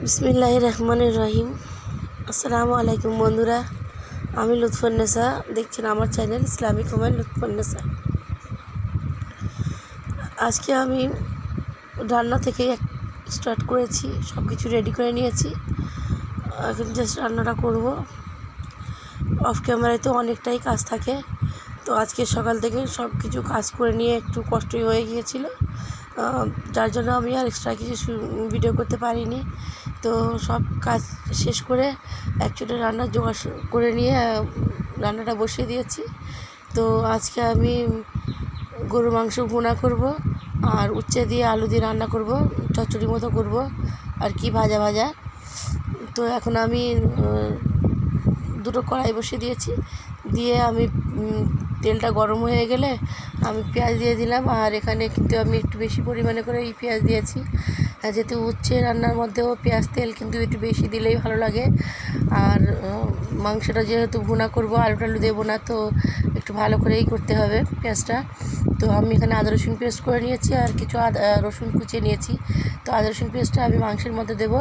বিসমিল্লাহির রহমানির রহিম। আসসালামু আলাইকুম বন্ধুরা, আমি লুৎফুন্নেসা, দেখছেন আমার চ্যানেল ইসলামিক ওম্যান লুৎফুন্নেসা। আজকে আমি রান্না থেকে স্টার্ট করেছি, সব কিছু রেডি করে নিয়েছি। এখন জাস্ট রান্নাটা করব। অফ ক্যামেরায় তো অনেকটাই কাজ থাকে, তো আজকে সকাল থেকে সব কিছু কাজ করে নিয়ে একটু কষ্টই হয়ে গিয়েছিল, যার জন্য আমি আর এক্সট্রা কিছু ভিডিও করতে পারিনি। তো সব কাজ শেষ করে অ্যাকচুয়ালি রান্নার জোগাড় করে নিয়ে রান্নাটা বসিয়ে দিয়েছি। তো আজকে আমি গরুর মাংস ভুনা করব, আর উচ্ছে দিয়ে আলু দিয়ে রান্না করব, চচ্চড়ি মতো করব আর কি ভাজা ভাজা। তো এখন আমি দুটো কড়াই বসিয়ে দিয়েছি, দিয়ে আমি তেলটা গরম হয়ে গেলে আমি পেঁয়াজ দিয়ে দিলাম। আর এখানে কিন্তু আমি একটু বেশি পরিমাণে করে এই পেঁয়াজ দিয়েছি, যেহেতু উচ্ছে রান্নার মধ্যেও পেঁয়াজ তেল কিন্তু একটু বেশি দিলেই ভালো লাগে। আর মাংসটা যেহেতু ভুনা করব, আলু টালু দেবো না, তো একটু ভালো করেই করতে হবে পেঁয়াজটা। তো আমি এখানে আদা রসুন পেস্ট করে নিয়েছি আর কিছু রসুন কুচিয়ে নিয়েছি। তো আদা রসুন পেস্টটা আমি মাংসের মধ্যে দেবো,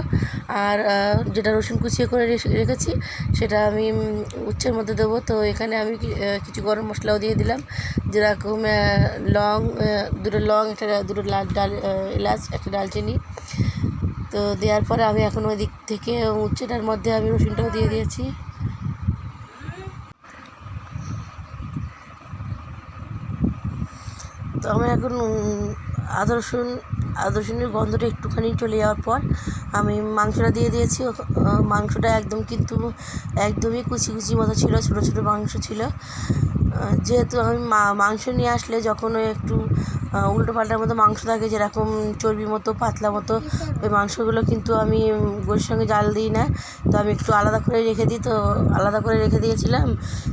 আর যেটা রসুন কুচিয়ে করে রেখেছি সেটা আমি উচ্ছের মধ্যে দেবো। তো এখানে আমি কিছু গরম মশলাও দিয়ে দিলাম, যেরকম দুটো লং, দুটো এলাচ, একটা ডালচিনি। তো দেওয়ার পরে আমি এখন ওই দিক থেকে উচ্ছেটার মধ্যে আমি রসুনটাও দিয়ে দিয়েছি। তো আমি এখন আদা রসুনের গন্ধটা একটুখানি চলে যাওয়ার পর আমি মাংসটা দিয়ে দিয়েছি। মাংসটা একদমই কুচি কুচি মতো ছিল, ছোটো ছোটো মাংস ছিল। যেহেতু আমি মাংস নিয়ে আসলে যখন ওই একটু উল্টো পাল্টার মতো মাংস থাকে, যেরকম চর্বি মতো পাতলা মতো, ওই মাংসগুলো কিন্তু আমি গরুর সঙ্গে জাল দিই না, তো আমি একটু আলাদা করে রেখে দিই। তো আলাদা করে রেখে দিয়েছিলাম,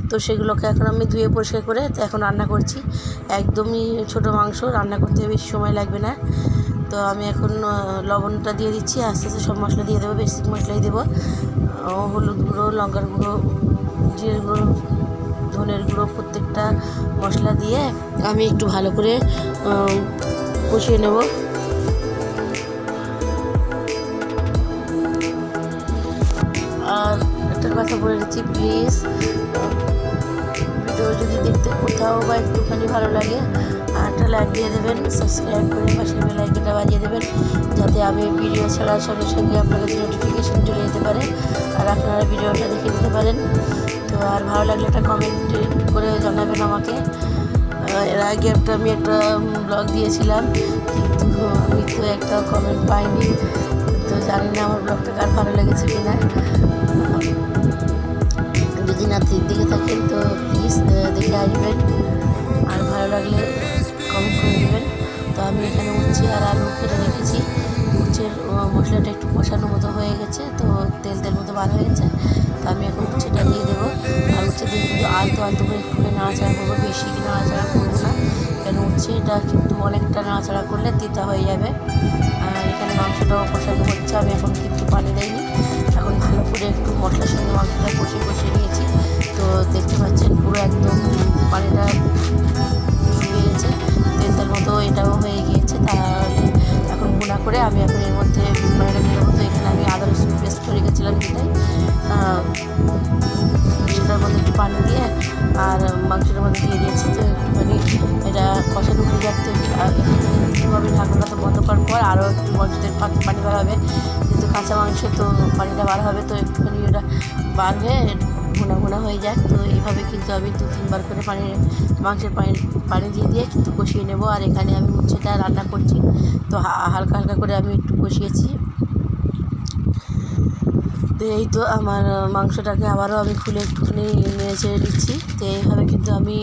তো সেগুলোকে এখন আমি ধুয়ে পরিষ্কার করে তো এখন রান্না করছি। একদমই ছোটো মাংস, রান্না করতে বেশি সময় লাগবে না। তো আমি এখন লবণটা দিয়ে দিচ্ছি, আস্তে আস্তে সব মশলা দিয়ে দেবো, বেসিক মশলাই দেবো। হলুদ গুঁড়ো, লঙ্কার গুঁড়ো, জিরের গুঁড়ো, ধনের গুঁড়ো, প্রত্যেকটা মশলা দিয়ে আমি একটু ভালো করে কষিয়ে নেব। আর একটা কথা বলে দিচ্ছি, প্লিজ ভিডিও যদি দেখতে কোথাও বা একটুখানি ভালো লাগে একটা লাইক দিয়ে দেবেন, সাবস্ক্রাইব করে পাশে বেল আইকনটা বাজিয়ে দেবেন, যাতে আমি ভিডিও ছাড়ার সঙ্গে সঙ্গে আপনাদের নোটিফিকেশন চলে যেতে পারে আর আপনারা ভিডিওটা দেখে নিতে পারেন। তো আর ভালো লাগলে একটা কমেন্ট করে জানাবেন আমাকে। এর আগে আমি একটা ব্লগ দিয়েছিলাম, কিন্তু আমি তো একটা কমেন্ট পাইনি, তো জানি না আমার ব্লগটা কার ভালো লেগেছে কিনা। যদি না দেখে থাকেন তো প্লিজ দেখে আসবেন, আর ভালো লাগলে কমেন্ট করে দেবেন। তো আমি এখানে উচ্ছে আর আলু কেটে রেখেছি। উচ্ছের মশলাটা একটু কষানোর মতো হয়ে গেছে, তো তেল মতো বার হয়ে গেছে। তো আমি এখন উচ্ছেটা দিয়ে দেবো, আর উচ্ছে দিয়ে কিন্তু আলতো করে একটু নাড়াচাড়া করবো, বেশি নাড়াচাড়া করবো না, কেন উচ্ছেটা কিন্তু অনেকটা নাড়াচাড়া করলে তিতা হয়ে যাবে। আর এখানে মাংসটাও কষানো হচ্ছে, আমি এখন কিন্তু পানি দেয়নি, এখন ভালো করে একটু মশলার সঙ্গে মাংসটা কষিয়ে নিয়েছি। তো দেখতে পাচ্ছেন পুরো একদম পানিটা শুকিয়ে গেছে, তেল মতো এটাও হয়ে গিয়েছে। তাহলে এখন গুঁড়া করে আমি এখন এর মধ্যে পানিটা দিয়ে দেবো। তো এখানে আমি আদা রসুন পেস্ট করে রেখেছিলাম, সেটার মধ্যে একটু পানি দিয়ে আর মাংসের মধ্যে দিয়ে দিয়েছি। তো একটুখানি এটা কষানো হয়ে যাচ্ছে, একটুভাবে ঢাকনাটা তো বন্ধ করার পর আরও একটু মাংসের পানি বার হবে, যেহেতু কাঁচা মাংস তো পানিটা বার হবে, তো একটুখানি ওটা বার হয়ে ঘোনা হয়ে যাক। তো এইভাবে কিন্তু আমি 2-3 বার করে মাংসের পানি দিয়ে কিন্তু কষিয়ে নেব। আর এখানে আমি উচ্ছেটা রান্না করছি, তো হালকা করে আমি একটু কষিয়েছি। তো এই তো আমার মাংসটাকে আবারও আমি খুলে একটুখানি নেড়ে ছেড়ে দিচ্ছি। তো এইভাবে কিন্তু আমি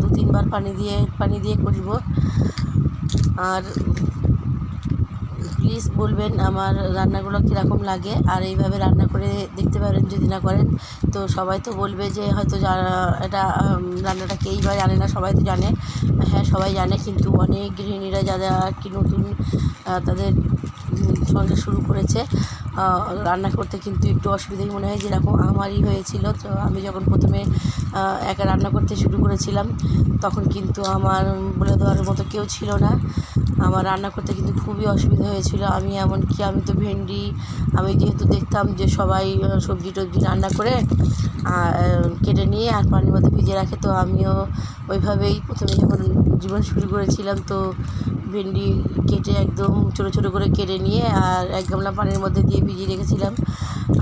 2-3 বার পানি দিয়ে কষবো। আর প্লিজ বলবেন আমার রান্নাগুলো কীরকম লাগে, আর এইভাবে রান্না করে দেখতে পারেন। যদি না করেন তো সবাই তো বলবে যে হয়তো এটা রান্নাটা কেই বা জানে না, সবাই তো জানে। হ্যাঁ, সবাই জানে, কিন্তু অনেক গৃহিণীরা যারা আর কি নতুন তাদের সংসার শুরু করেছে, রান্না করতে কিন্তু একটু অসুবিধাই মনে হয়, যেরকম আমারই হয়েছিল। তো আমি যখন প্রথমে একা রান্না করতে শুরু করেছিলাম, তখন কিন্তু আমার বলে দেওয়ার মতো কেউ ছিল না। আমার রান্না করতে কিন্তু খুবই অসুবিধা হয়েছিল। আমি তো ভেন্ডি, আমি যেহেতু দেখতাম যে সবাই সবজি টবজি রান্না করে কেটে নিয়ে আর পানির মধ্যে ভিজিয়ে রাখে, তো আমিও ওইভাবেই প্রথমে যখন জীবন শুরু করেছিলাম, তো ভেন্ডি কেটে একদম ছোটো ছোটো করে কেটে নিয়ে আর 1 গামলা পানির মধ্যে দিয়ে ভিজিয়ে রেখেছিলাম।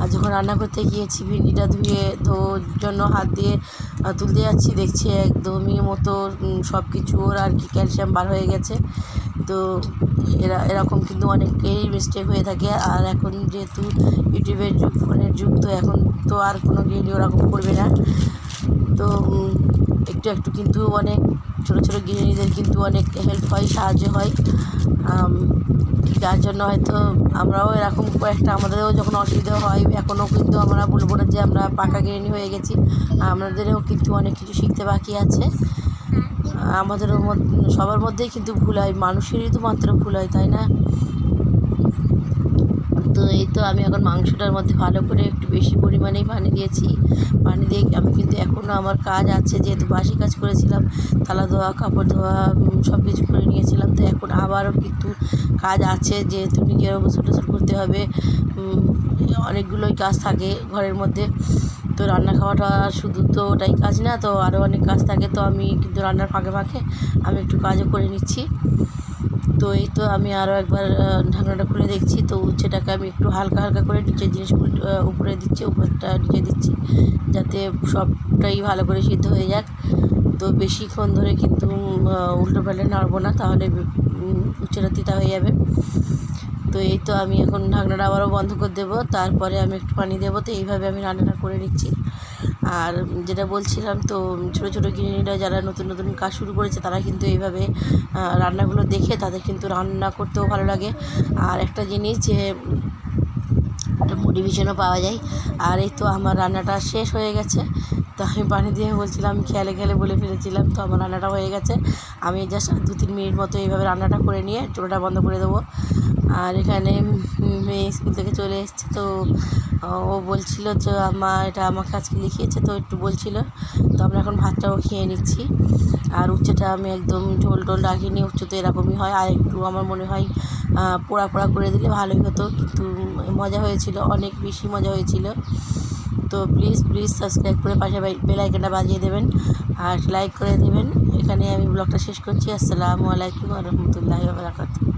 আর যখন রান্না করতে গিয়েছি ভেন্ডিটা ধুয়ে জন্য হাত দিয়ে তুলতে যাচ্ছি, দেখছি একদমই মতো সব কিছু ওর আর কি ক্যালসিয়াম বার হয়ে গেছে। তো এরকম কিন্তু অনেকেরই মিস্টেক হয়ে থাকে। আর এখন যেহেতু ইউটিউবের যুগ, ফোনের যুগ, তো এখন তো আর কোনো গৃহিণী ওরকম করবে না। তো একটু একটু কিন্তু অনেক ছোটো ছোটো গৃহিণীদের কিন্তু অনেক হেল্প হয়, সাহায্য হয়, যার জন্য হয়তো আমরাও এরকম কয়েকটা, আমাদেরও যখন অসুবিধা হয়, এখনও কিন্তু আমরা বলবো না যে আমরা পাকা গৃহিণী হয়ে গেছি, আমাদেরও কিন্তু অনেক কিছু শিখতে বাকি আছে। আমাদেরও সবার মধ্যেই কিন্তু ভুল হয়, মানুষেরই তো মাত্র ভুল হয়, তাই না? তো এই তো আমি এখন মাংসটার মধ্যে ভালো করে একটু বেশি পরিমাণেই পানি দিয়েছি। পানি দিয়ে আমি কিন্তু এখনও আমার কাজ আছে, যেহেতু বাসি কাজ করেছিলাম, থালা ধোয়া, কাপড় ধোয়া, সব কিছু করে নিয়েছিলাম। তো এখন আবারও কিন্তু কাজ আছে, যেহেতু নিজেরও গোসল টোসল করতে হবে, অনেকগুলোই কাজ থাকে ঘরের মধ্যে। তো রান্না খাওয়াটা শুধু তো ওটাই কাজ না, তো আরও অনেক কাজ থাকে। তো আমি কিন্তু রান্নার ফাঁকে ফাঁকে আমি একটু কাজও করে নিচ্ছি। তো এই তো আমি আরও একবার ঢাকনাটা খুলে দেখছি, তো উচ্ছেটাকে আমি একটু হালকা হালকা করে নিচের জিনিসগুলো উপরে দিচ্ছি, উপরটা নিচে দিচ্ছি, যাতে সবটাই ভালো করে সিদ্ধ হয়ে যাক। তো বেশিক্ষণ ধরে কিন্তু উল্টো পাল্টে নাড়বো না, তাহলে উচ্ছেটা তিতা হয়ে যাবে। তো এই তো আমি এখন ঢাকনাটা আবারও বন্ধ করে দেবো, তারপরে আমি একটু পানি দেবো। তো এইভাবে আমি রান্নাটা করে নিচ্ছি। আর যেটা বলছিলাম, তো ছোটো ছোটো গৃহিণীরা যারা নতুন নতুন কাজ শুরু করেছে, তারা কিন্তু এইভাবে রান্নাগুলো দেখে তাদের কিন্তু রান্না করতেও ভালো লাগে। আর একটা জিনিস যে একটা মোটিভেশনও পাওয়া যায়। আর এই তো আমার রান্নাটা শেষ হয়ে গেছে। তো আমি পানি দিয়ে বলছিলাম, খেয়ালে খেয়ালে বলে ফেলেছিলাম, তো আমার রান্নাটা হয়ে গেছে। আমি জাস্ট 2-3 মিনিট মতো এইভাবে রান্নাটা করে নিয়ে চুলাটা বন্ধ করে দেবো। আর এখানে মেয়ে স্কুল থেকে চলে এসেছে, তো ও বলছিল যে এটা আমাকে আজকে লিখিয়েছে, তো একটু বলছিল। তো আমরা এখন ভাতটাও খেয়ে নিচ্ছি। আর উচ্ছেটা আমি একদম ঝোল টোল রাখিনি, উচ্ছে তো এরকমই হয়, আর একটু আমার মনে হয় পোড়া পোড়া করে দিলে ভালোই হতো, কিন্তু মজা হয়েছিল, অনেক বেশি মজা হয়েছিল। তো প্লিজ প্লিজ সাবস্ক্রাইব করে পাশে বেল আইকনটা বাজিয়ে দেবেন আর লাইক করে দেবেন। এখানে আমি ব্লগটা শেষ করছি। আসসালামু আলাইকুম ওয়া রাহমাতুল্লাহি ওয়া বারাকাতুহু।